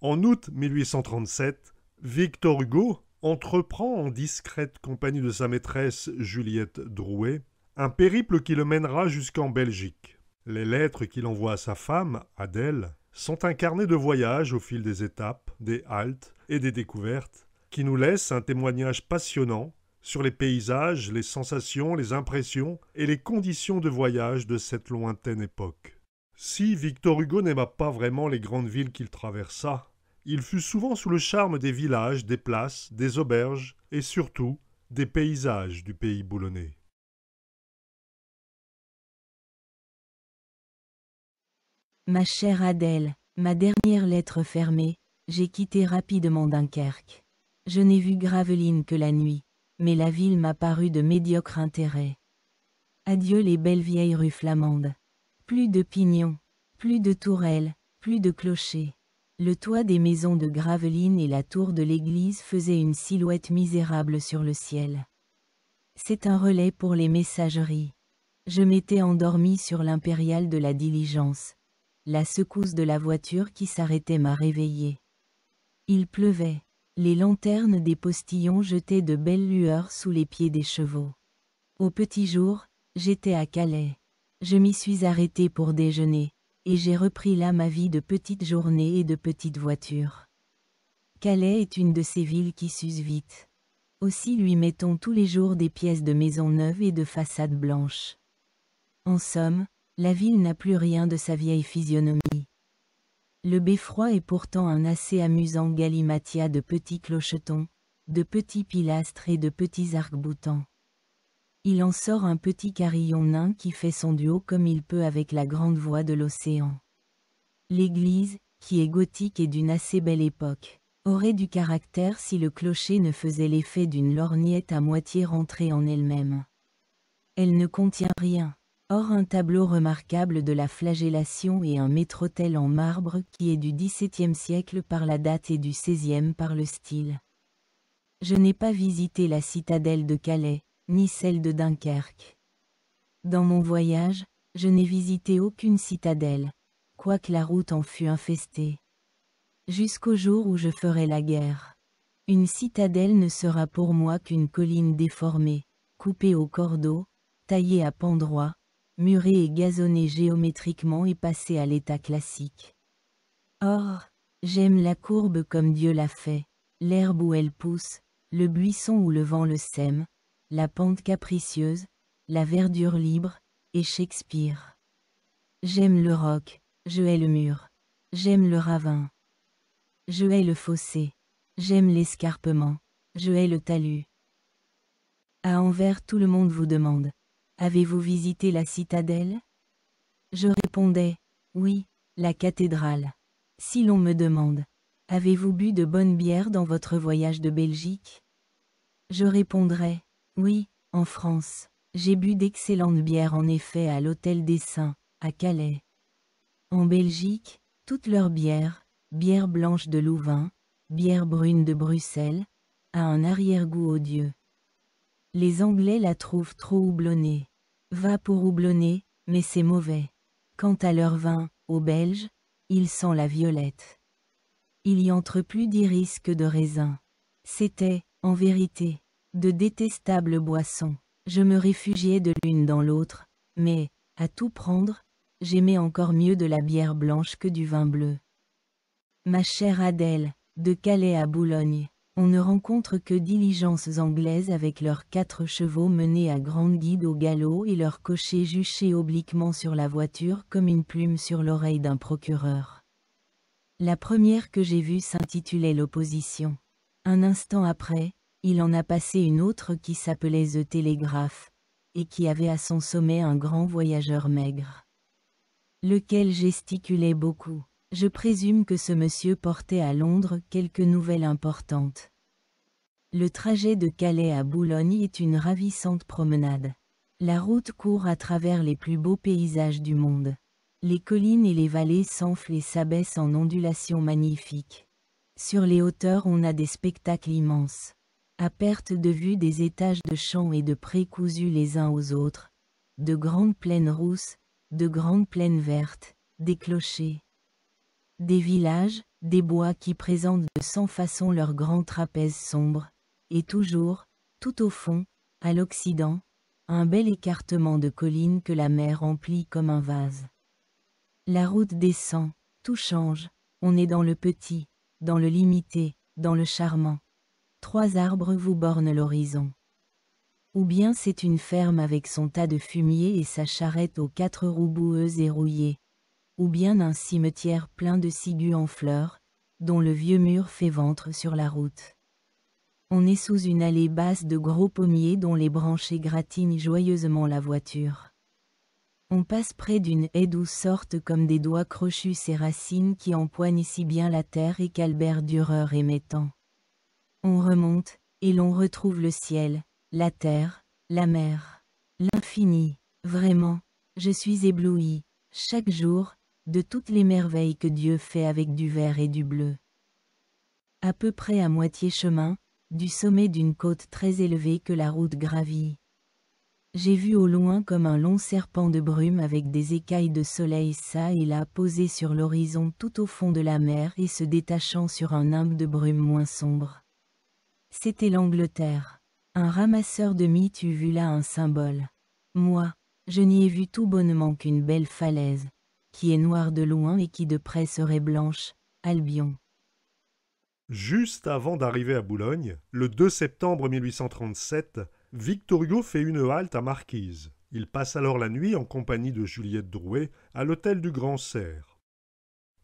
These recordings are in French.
En août 1837, Victor Hugo entreprend en discrète compagnie de sa maîtresse Juliette Drouet un périple qui le mènera jusqu'en Belgique. Les lettres qu'il envoie à sa femme, Adèle, sont un carnet de voyage au fil des étapes, des haltes et des découvertes, qui nous laisse un témoignage passionnant sur les paysages, les sensations, les impressions et les conditions de voyage de cette lointaine époque. Si Victor Hugo n'aima pas vraiment les grandes villes qu'il traversa, il fut souvent sous le charme des villages, des places, des auberges et surtout des paysages du pays boulonnais. Ma chère Adèle, ma dernière lettre fermée, j'ai quitté rapidement Dunkerque. Je n'ai vu Gravelines que la nuit, mais la ville m'a paru de médiocre intérêt. Adieu les belles vieilles rues flamandes. Plus de pignons, plus de tourelles, plus de clochers. Le toit des maisons de Gravelines et la tour de l'église faisaient une silhouette misérable sur le ciel. C'est un relais pour les messageries. Je m'étais endormi sur l'impériale de la diligence. La secousse de la voiture qui s'arrêtait m'a réveillé. Il pleuvait. Les lanternes des postillons jetaient de belles lueurs sous les pieds des chevaux. Au petit jour, j'étais à Calais. Je m'y suis arrêté pour déjeuner, et j'ai repris là ma vie de petite journée et de petite voiture. Calais est une de ces villes qui s'usent vite. Aussi lui mettons tous les jours des pièces de maisons neuves et de façades blanches. En somme, la ville n'a plus rien de sa vieille physionomie. Le beffroi est pourtant un assez amusant galimatia de petits clochetons, de petits pilastres et de petits arcs-boutants. Il en sort un petit carillon nain qui fait son duo comme il peut avec la grande voix de l'océan. L'église, qui est gothique et d'une assez belle époque, aurait du caractère si le clocher ne faisait l'effet d'une lorgnette à moitié rentrée en elle-même. Elle ne contient rien. Or un tableau remarquable de la flagellation et un maître-autel en marbre qui est du XVIIe siècle par la date et du XVIe par le style. Je n'ai pas visité la citadelle de Calais, ni celle de Dunkerque. Dans mon voyage, je n'ai visité aucune citadelle, quoique la route en fût infestée. Jusqu'au jour où je ferai la guerre. Une citadelle ne sera pour moi qu'une colline déformée, coupée au cordeau, taillée à pans droits, murée et gazonnée géométriquement et passée à l'état classique. Or, j'aime la courbe comme Dieu l'a fait, l'herbe où elle pousse, le buisson où le vent le sème, la pente capricieuse, la verdure libre, et Shakespeare. J'aime le roc, je hais le mur. J'aime le ravin. Je hais le fossé. J'aime l'escarpement. Je hais le talus. À Anvers, tout le monde vous demande: avez-vous visité la citadelle? Je répondais: oui, la cathédrale. Si l'on me demande: avez-vous bu de bonne bière dans votre voyage de Belgique? Je répondrais: oui, en France. J'ai bu d'excellentes bières en effet à l'Hôtel des Saints, à Calais. En Belgique, toutes leurs bières, bière blanche de Louvain, bière brune de Bruxelles, a un arrière-goût odieux. Les Anglais la trouvent trop houblonnée. Va pour houblonner, mais c'est mauvais. Quant à leur vin, aux Belges, il sent la violette. Il y entre plus d'iris que de raisin. C'était, en vérité, de détestables boissons. Je me réfugiais de l'une dans l'autre, mais, à tout prendre, j'aimais encore mieux de la bière blanche que du vin bleu. Ma chère Adèle, de Calais à Boulogne, on ne rencontre que diligences anglaises avec leurs 4 chevaux menés à grande guide au galop et leur cocher juché obliquement sur la voiture comme une plume sur l'oreille d'un procureur. La première que j'ai vue s'intitulait l'Opposition. Un instant après, il en a passé une autre qui s'appelait The Telegraph, et qui avait à son sommet un grand voyageur maigre, lequel gesticulait beaucoup. Je présume que ce monsieur portait à Londres quelque nouvelle importante. Le trajet de Calais à Boulogne est une ravissante promenade. La route court à travers les plus beaux paysages du monde. Les collines et les vallées s'enflent et s'abaissent en ondulations magnifiques. Sur les hauteurs on a des spectacles immenses. À perte de vue des étages de champs et de prés cousus les uns aux autres, de grandes plaines rousses, de grandes plaines vertes, des clochers, des villages, des bois qui présentent de 100 façons leur grand trapèze sombre, et toujours, tout au fond, à l'Occident, un bel écartement de collines que la mer remplit comme un vase. La route descend, tout change, on est dans le petit, dans le limité, dans le charmant. 3 arbres vous bornent l'horizon. Ou bien c'est une ferme avec son tas de fumier et sa charrette aux 4 roues boueuses et rouillées. Ou bien un cimetière plein de ciguës en fleurs, dont le vieux mur fait ventre sur la route. On est sous une allée basse de gros pommiers dont les branches égratignent joyeusement la voiture. On passe près d'une haie d'où sortent comme des doigts crochus ces racines qui empoignent si bien la terre et qu'Albert Dürer aimait tant. On remonte, et l'on retrouve le ciel, la terre, la mer, l'infini. Vraiment, je suis ébloui, chaque jour, de toutes les merveilles que Dieu fait avec du vert et du bleu. À peu près à moitié chemin, du sommet d'une côte très élevée que la route gravit. J'ai vu au loin comme un long serpent de brume avec des écailles de soleil çà et là posées sur l'horizon tout au fond de la mer et se détachant sur un nimbe de brume moins sombre. C'était l'Angleterre. Un ramasseur de mythes eût vu là un symbole. Moi, je n'y ai vu tout bonnement qu'une belle falaise, qui est noire de loin et qui de près serait blanche, Albion. Juste avant d'arriver à Boulogne, le 2 septembre 1837, Victor Hugo fait une halte à Marquise. Il passe alors la nuit en compagnie de Juliette Drouet à l'hôtel du Grand Cerf.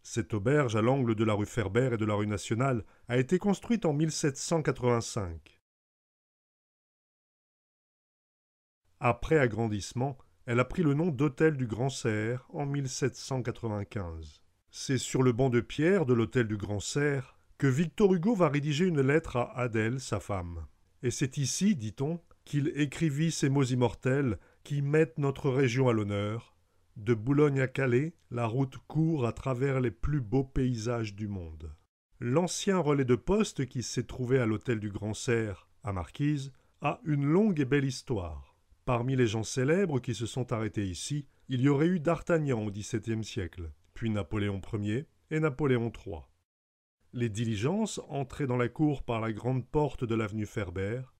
Cette auberge à l'angle de la rue Ferbert et de la rue Nationale a été construite en 1785. Après agrandissement, elle a pris le nom d'hôtel du Grand Cerf en 1795. C'est sur le banc de pierre de l'hôtel du Grand Cerf que Victor Hugo va rédiger une lettre à Adèle, sa femme. Et c'est ici, dit-on, qu'il écrivit ces mots immortels qui mettent notre région à l'honneur. De Boulogne à Calais, la route court à travers les plus beaux paysages du monde. L'ancien relais de poste qui s'est trouvé à l'hôtel du Grand Cerf, à Marquise, a une longue et belle histoire. Parmi les gens célèbres qui se sont arrêtés ici, il y aurait eu D'Artagnan au XVIIe siècle, puis Napoléon Ier et Napoléon III. Les diligences entraient dans la cour par la grande porte de l'avenue Ferbert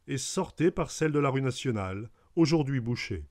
et sortaient par celle de la rue Nationale, aujourd'hui bouchée.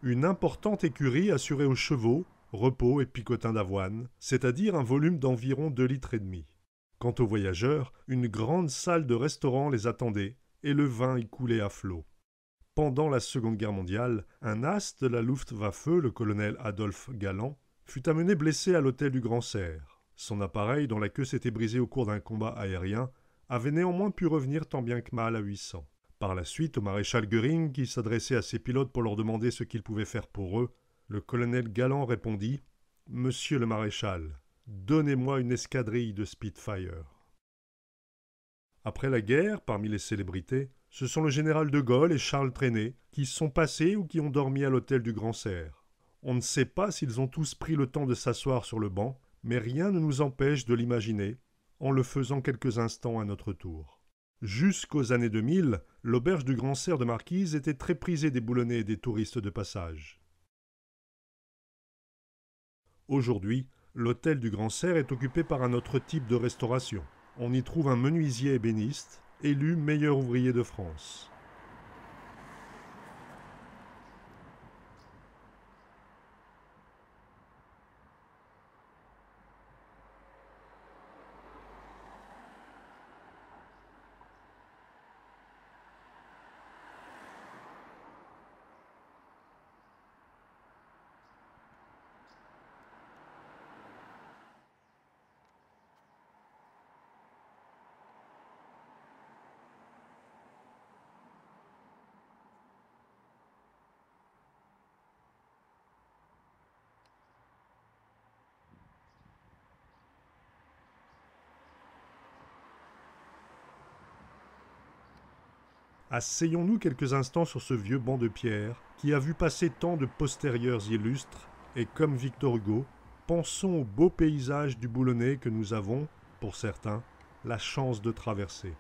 Une importante écurie assurait aux chevaux, repos et picotins d'avoine, c'est-à-dire un volume d'environ 2,5 litres. Quant aux voyageurs, une grande salle de restaurant les attendait et le vin y coulait à flot. Pendant la Seconde Guerre mondiale, un as de la Luftwaffe, le colonel Adolphe Galland, fut amené blessé à l'hôtel du Grand Cerf. Son appareil, dont la queue s'était brisée au cours d'un combat aérien, avait néanmoins pu revenir tant bien que mal à 800. Par la suite, au maréchal Göring, qui s'adressait à ses pilotes pour leur demander ce qu'ils pouvaient faire pour eux, le colonel Galland répondit « Monsieur le maréchal, donnez-moi une escadrille de Spitfire ». Après la guerre, parmi les célébrités, ce sont le général de Gaulle et Charles Trenet qui sont passés ou qui ont dormi à l'hôtel du Grand Cerf. On ne sait pas s'ils ont tous pris le temps de s'asseoir sur le banc, mais rien ne nous empêche de l'imaginer, en le faisant quelques instants à notre tour. Jusqu'aux années 2000, l'auberge du Grand Cerf de Marquise était très prisée des Boulonnais et des touristes de passage. Aujourd'hui, l'hôtel du Grand Cerf est occupé par un autre type de restauration. On y trouve un menuisier ébéniste, élu meilleur ouvrier de France. Asseyons-nous quelques instants sur ce vieux banc de pierre qui a vu passer tant de postérieurs illustres, et comme Victor Hugo, pensons au beau paysage du Boulonnais que nous avons, pour certains, la chance de traverser.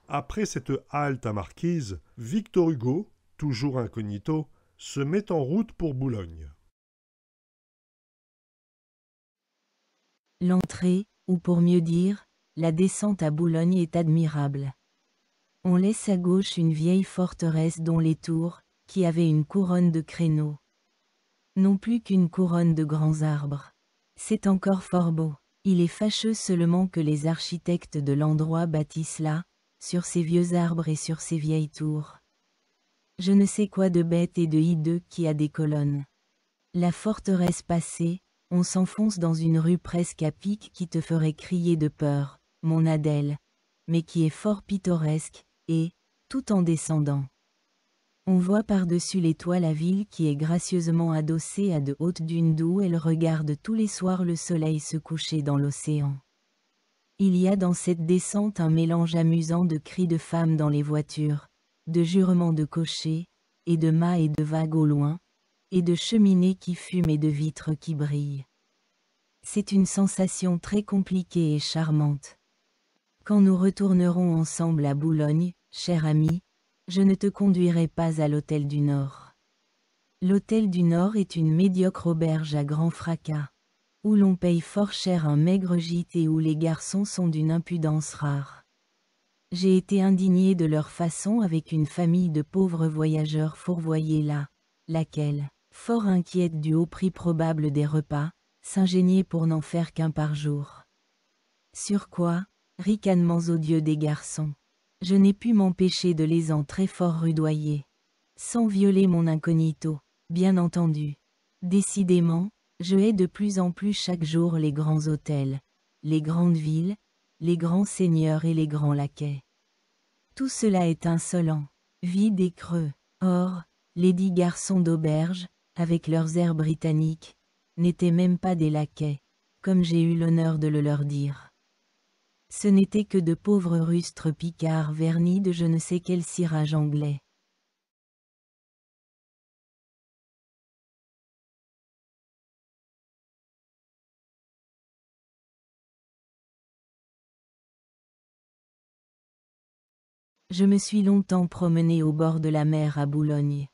Après cette halte à Marquise, Victor Hugo, toujours incognito, se met en route pour Boulogne. L'entrée, ou pour mieux dire, la descente à Boulogne est admirable. On laisse à gauche une vieille forteresse dont les tours, qui avaient une couronne de créneaux. Non plus qu'une couronne de grands arbres. C'est encore fort beau. Il est fâcheux seulement que les architectes de l'endroit bâtissent là, sur ces vieux arbres et sur ces vieilles tours. Je ne sais quoi de bête et de hideux qui a des colonnes. La forteresse passée, on s'enfonce dans une rue presque à pic qui te ferait crier de peur, mon Adèle, mais qui est fort pittoresque, et, tout en descendant, on voit par-dessus les toits la ville qui est gracieusement adossée à de hautes dunes d'où elle regarde tous les soirs le soleil se coucher dans l'océan. Il y a dans cette descente un mélange amusant de cris de femmes dans les voitures, de jurements de cochers, et de mâts et de vagues au loin, et de cheminées qui fument et de vitres qui brillent. C'est une sensation très compliquée et charmante. Quand nous retournerons ensemble à Boulogne, cher ami, je ne te conduirai pas à l'Hôtel du Nord. L'Hôtel du Nord est une médiocre auberge à grand fracas, où l'on paye fort cher un maigre gîte et où les garçons sont d'une impudence rare. J'ai été indigné de leur façon avec une famille de pauvres voyageurs fourvoyés là, laquelle, fort inquiète du haut prix probable des repas, s'ingéniait pour n'en faire qu'un par jour. Sur quoi, ricanements odieux des garçons. Je n'ai pu m'empêcher de les en très fort rudoyer. Sans violer mon incognito, bien entendu. Décidément, je hais de plus en plus chaque jour les grands hôtels, les grandes villes, les grands seigneurs et les grands laquais. Tout cela est insolent, vide et creux. Or, les dix garçons d'auberge, avec leurs airs britanniques, n'étaient même pas des laquais, comme j'ai eu l'honneur de le leur dire. Ce n'étaient que de pauvres rustres picards vernis de je ne sais quel cirage anglais. Je me suis longtemps promené au bord de la mer à Boulogne.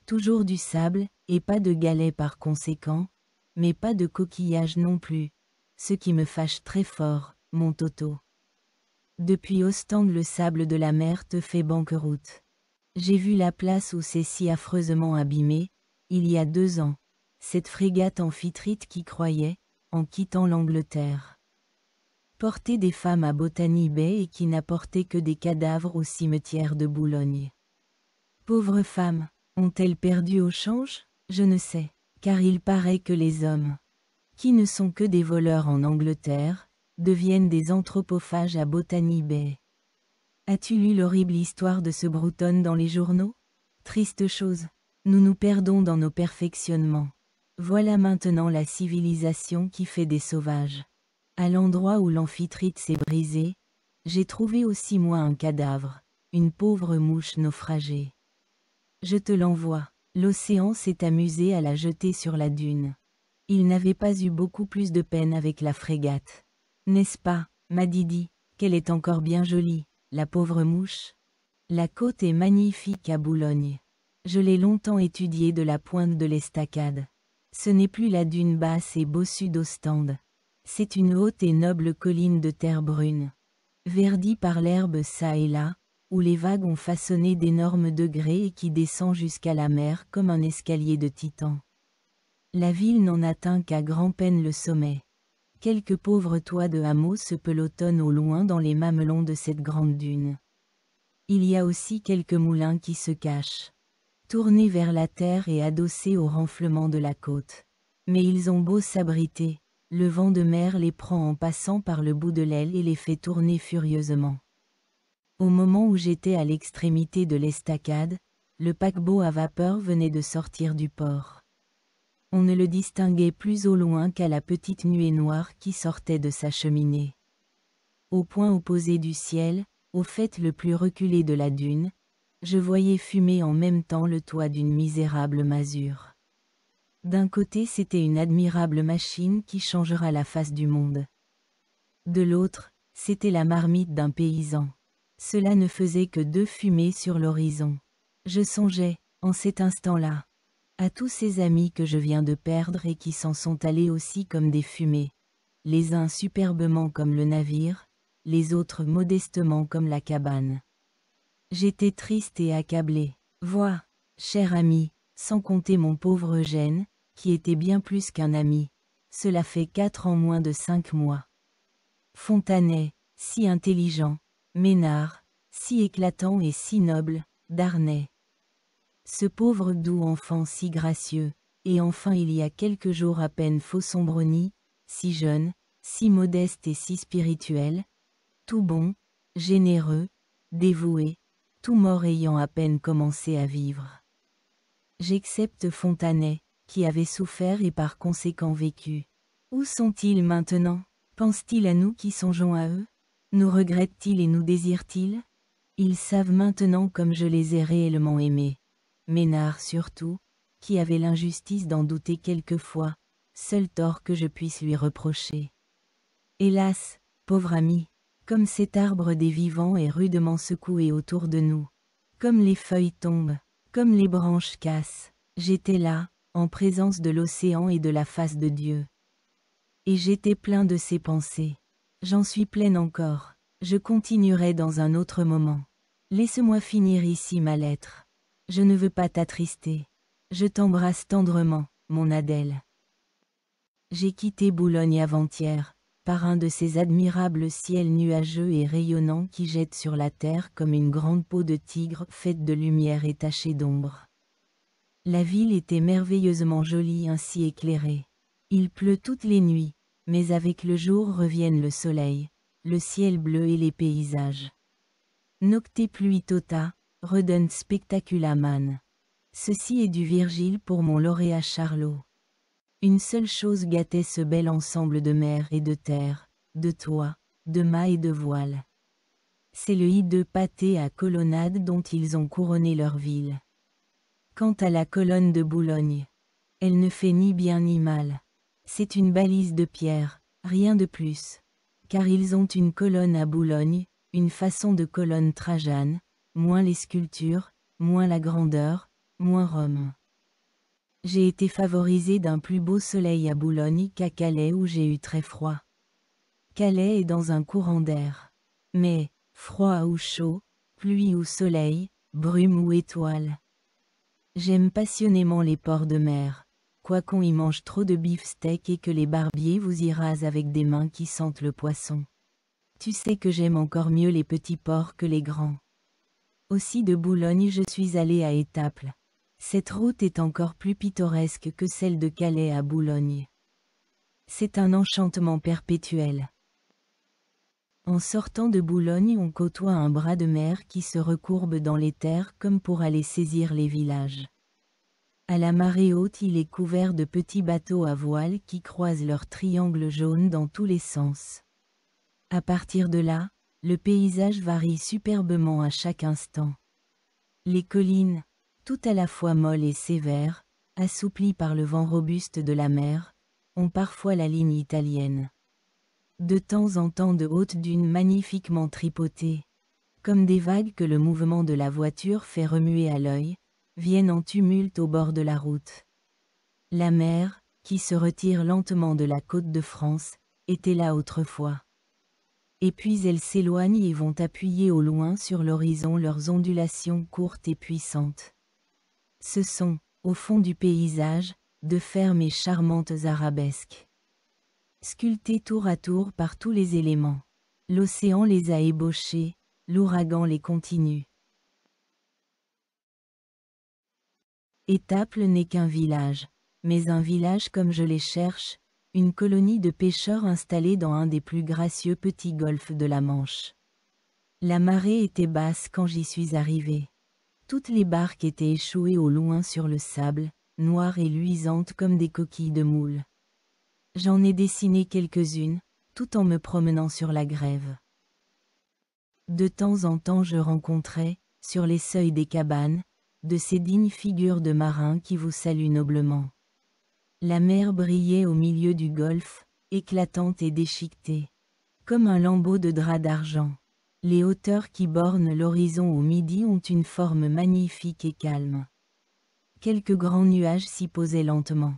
Toujours du sable, et pas de galets par conséquent, mais pas de coquillages non plus, ce qui me fâche très fort, mon Toto. Depuis Ostende le sable de la mer te fait banqueroute. J'ai vu la place où c'est si affreusement abîmé, il y a 2 ans, cette frégate amphitrite qui croyait, en quittant l'Angleterre, porter des femmes à Botany Bay et qui n'apportait que des cadavres au cimetière de Boulogne. Pauvres femmes, ont-elles perdu au change? Je ne sais, car il paraît que les hommes, qui ne sont que des voleurs en Angleterre, deviennent des anthropophages à Botany Bay. As-tu lu l'horrible histoire de ce Broughton dans les journaux? Triste chose, nous nous perdons dans nos perfectionnements. Voilà maintenant la civilisation qui fait des sauvages. À l'endroit où l'amphitrite s'est brisé, j'ai trouvé aussi moi un cadavre, une pauvre mouche naufragée. Je te l'envoie, l'océan s'est amusé à la jeter sur la dune. Il n'avait pas eu beaucoup plus de peine avec la frégate. N'est-ce pas, m'a Didi, qu'elle est encore bien jolie, la pauvre mouche? La côte est magnifique à Boulogne. Je l'ai longtemps étudiée de la pointe de l'estacade. Ce n'est plus la dune basse et bossue d'Ostende. C'est une haute et noble colline de terre brune, verdie par l'herbe çà et là, où les vagues ont façonné d'énormes degrés et qui descend jusqu'à la mer comme un escalier de titan. La ville n'en atteint qu'à grand-peine le sommet. Quelques pauvres toits de hameaux se pelotonnent au loin dans les mamelons de cette grande dune. Il y a aussi quelques moulins qui se cachent, tournés vers la terre et adossés au renflement de la côte. Mais ils ont beau s'abriter, le vent de mer les prend en passant par le bout de l'aile et les fait tourner furieusement. Au moment où j'étais à l'extrémité de l'estacade, le paquebot à vapeur venait de sortir du port. On ne le distinguait plus au loin qu'à la petite nuée noire qui sortait de sa cheminée. Au point opposé du ciel, au fait le plus reculé de la dune, je voyais fumer en même temps le toit d'une misérable masure. D'un côté c'était une admirable machine qui changera la face du monde. De l'autre, c'était la marmite d'un paysan. Cela ne faisait que deux fumées sur l'horizon. Je songeais, en cet instant-là, à tous ces amis que je viens de perdre et qui s'en sont allés aussi comme des fumées, les uns superbement comme le navire, les autres modestement comme la cabane. J'étais triste et accablé. Vois, cher ami, sans compter mon pauvre Eugène, qui était bien plus qu'un ami. Cela fait 4 ans moins de 5 mois. Fontanet, si intelligent, Ménard, si éclatant et si noble, Darnay. Ce pauvre doux enfant si gracieux, et enfin il y a quelques jours à peine Fossombroni, si jeune, si modeste et si spirituel, tout bon, généreux, dévoué, tout mort ayant à peine commencé à vivre. J'excepte Fontanet, qui avait souffert et par conséquent vécu. Où sont-ils maintenant? Pensent-ils à nous qui songeons à eux? Nous regrettent-ils et nous désirent-ils? Ils savent maintenant comme je les ai réellement aimés. Ménard surtout, qui avait l'injustice d'en douter quelquefois, seul tort que je puisse lui reprocher. Hélas, pauvre ami, comme cet arbre des vivants est rudement secoué autour de nous, comme les feuilles tombent, comme les branches cassent, j'étais là, en présence de l'océan et de la face de Dieu. Et j'étais plein de ces pensées. J'en suis pleine encore, je continuerai dans un autre moment. Laisse-moi finir ici ma lettre. Je ne veux pas t'attrister. Je t'embrasse tendrement, mon Adèle. J'ai quitté Boulogne avant-hier, par un de ces admirables ciels nuageux et rayonnants qui jettent sur la terre comme une grande peau de tigre faite de lumière et tachée d'ombre. La ville était merveilleusement jolie ainsi éclairée. Il pleut toutes les nuits, mais avec le jour reviennent le soleil, le ciel bleu et les paysages. Nocte pluitota, redunt spectacula man. Ceci est du Virgile pour mon lauréat Charlot. Une seule chose gâtait ce bel ensemble de mer et de terre, de toits, de mâts et de voiles. C'est le hideux pâté à colonnade dont ils ont couronné leur ville. Quant à la colonne de Boulogne, elle ne fait ni bien ni mal. C'est une balise de pierre, rien de plus. Car ils ont une colonne à Boulogne, une façon de colonne Trajane, moins les sculptures, moins la grandeur, moins Rome. J'ai été favorisé d'un plus beau soleil à Boulogne qu'à Calais où j'ai eu très froid. Calais est dans un courant d'air. Mais, froid ou chaud, pluie ou soleil, brume ou étoile. J'aime passionnément les ports de mer, quoiqu'on y mange trop de beefsteak et que les barbiers vous y rasent avec des mains qui sentent le poisson. Tu sais que j'aime encore mieux les petits ports que les grands. Aussi de Boulogne je suis allé à Étaples. Cette route est encore plus pittoresque que celle de Calais à Boulogne. C'est un enchantement perpétuel. En sortant de Boulogne on côtoie un bras de mer qui se recourbe dans les terres comme pour aller saisir les villages. À la marée haute il est couvert de petits bateaux à voile qui croisent leurs triangles jaunes dans tous les sens. À partir de là, le paysage varie superbement à chaque instant. Les collines, tout à la fois molles et sévères, assouplies par le vent robuste de la mer, ont parfois la ligne italienne. De temps en temps de hautes dunes magnifiquement tripotées, comme des vagues que le mouvement de la voiture fait remuer à l'œil, viennent en tumulte au bord de la route. La mer, qui se retire lentement de la côte de France, était là autrefois. Et puis elles s'éloignent et vont appuyer au loin sur l'horizon leurs ondulations courtes et puissantes. Ce sont, au fond du paysage, de fermes et charmantes arabesques. Sculptées tour à tour par tous les éléments. L'océan les a ébauchées, l'ouragan les continue. Étaples n'est qu'un village, mais un village comme je les cherche, une colonie de pêcheurs installée dans un des plus gracieux petits golfes de la Manche. La marée était basse quand j'y suis arrivé. Toutes les barques étaient échouées au loin sur le sable, noires et luisantes comme des coquilles de moules. J'en ai dessiné quelques-unes, tout en me promenant sur la grève. De temps en temps je rencontrais, sur les seuils des cabanes, de ces dignes figures de marins qui vous saluent noblement. La mer brillait au milieu du golfe, éclatante et déchiquetée, comme un lambeau de drap d'argent. Les hauteurs qui bornent l'horizon au midi ont une forme magnifique et calme. Quelques grands nuages s'y posaient lentement.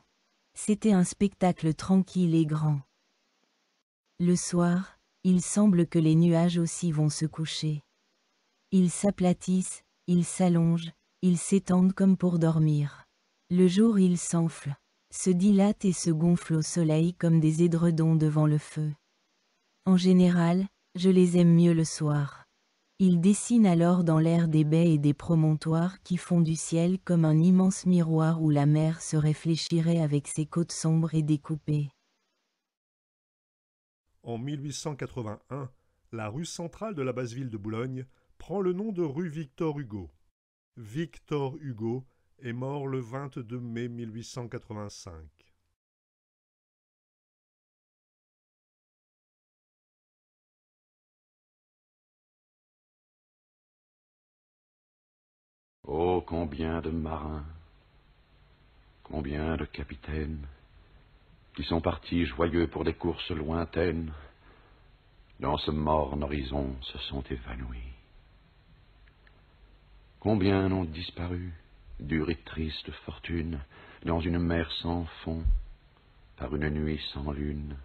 C'était un spectacle tranquille et grand. Le soir, il semble que les nuages aussi vont se coucher. Ils s'aplatissent, ils s'allongent, ils s'étendent comme pour dormir. Le jour ils s'enflent, se dilatent et se gonflent au soleil comme des édredons devant le feu. En général, je les aime mieux le soir. Ils dessinent alors dans l'air des baies et des promontoires qui font du ciel comme un immense miroir où la mer se réfléchirait avec ses côtes sombres et découpées. En 1881, la rue centrale de la basse ville de Boulogne prend le nom de rue Victor Hugo. Victor Hugo est mort le 22 mai 1885. Oh, combien de marins, combien de capitaines, qui sont partis joyeux pour des courses lointaines, dans ce morne horizon se sont évanouis. Combien n'ont disparu, dure et triste fortune, dans une mer sans fond, par une nuit sans lune,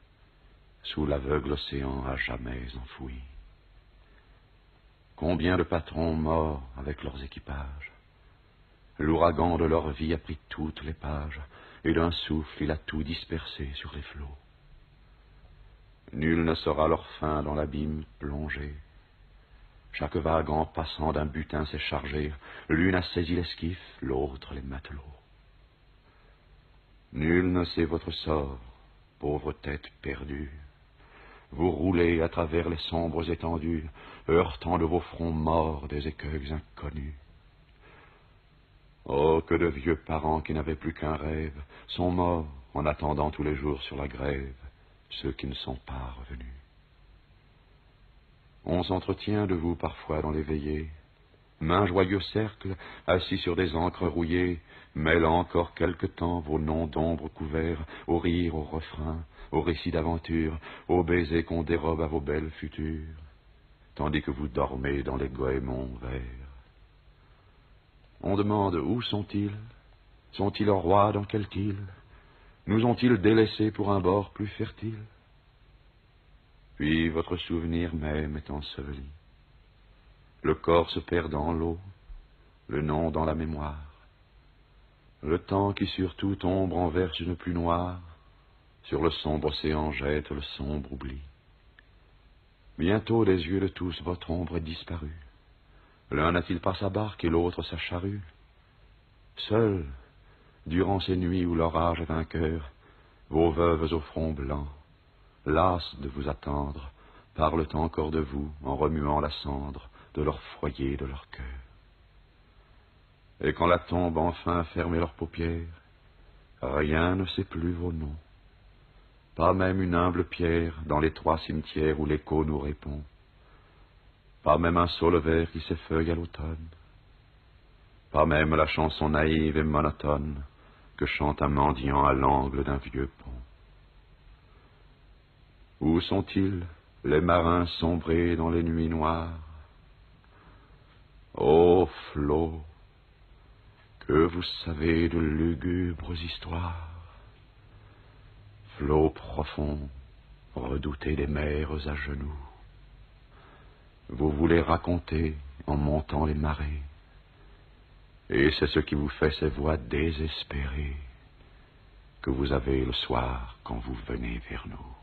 sous l'aveugle océan à jamais enfoui. Combien de patrons morts avec leurs équipages. L'ouragan de leur vie a pris toutes les pages, et d'un souffle il a tout dispersé sur les flots. Nul ne saura leur fin dans l'abîme plongé. Chaque vague en passant d'un butin s'est chargée, l'une a saisi l'esquif, l'autre les matelots. Nul ne sait votre sort, pauvre tête perdue. Vous roulez à travers les sombres étendues, heurtant de vos fronts morts des écueils inconnus. Oh, que de vieux parents qui n'avaient plus qu'un rêve sont morts en attendant tous les jours sur la grève ceux qui ne sont pas revenus. On s'entretient de vous parfois dans les veillées, main joyeux cercle, assis sur des ancres rouillées, mêlant encore quelque temps vos noms d'ombre couverts, aux rires, aux refrains, aux récits d'aventure, aux baisers qu'on dérobe à vos belles futures, tandis que vous dormez dans les goémons verts. On demande où sont-ils? Sont-ils rois dans quelque île? Nous ont-ils délaissés pour un bord plus fertile? Puis votre souvenir même est enseveli. Le corps se perd dans l'eau, le nom dans la mémoire. Le temps qui sur toute ombre en verse une pluie noire, sur le sombre océan jette le sombre oubli. Bientôt des yeux de tous votre ombre est disparue. L'un n'a-t-il pas sa barque et l'autre sa charrue? Seuls, durant ces nuits où l'orage est vainqueur, vos veuves au front blanc, lasses de vous attendre, parlent encore de vous en remuant la cendre de leur foyer et de leur cœur. Et quand la tombe enfin a fermé leurs paupières, rien ne sait plus vos noms, pas même une humble pierre dans les 3 cimetières où l'écho nous répond, pas même un saule vert qui s'effeuille à l'automne, pas même la chanson naïve et monotone que chante un mendiant à l'angle d'un vieux pont. Où sont-ils, les marins sombrés dans les nuits noires? Ô flots, que vous savez de lugubres histoires, flots profonds, redoutés des mers à genoux, vous voulez raconter en montant les marées, et c'est ce qui vous fait ces voix désespérées que vous avez le soir quand vous venez vers nous.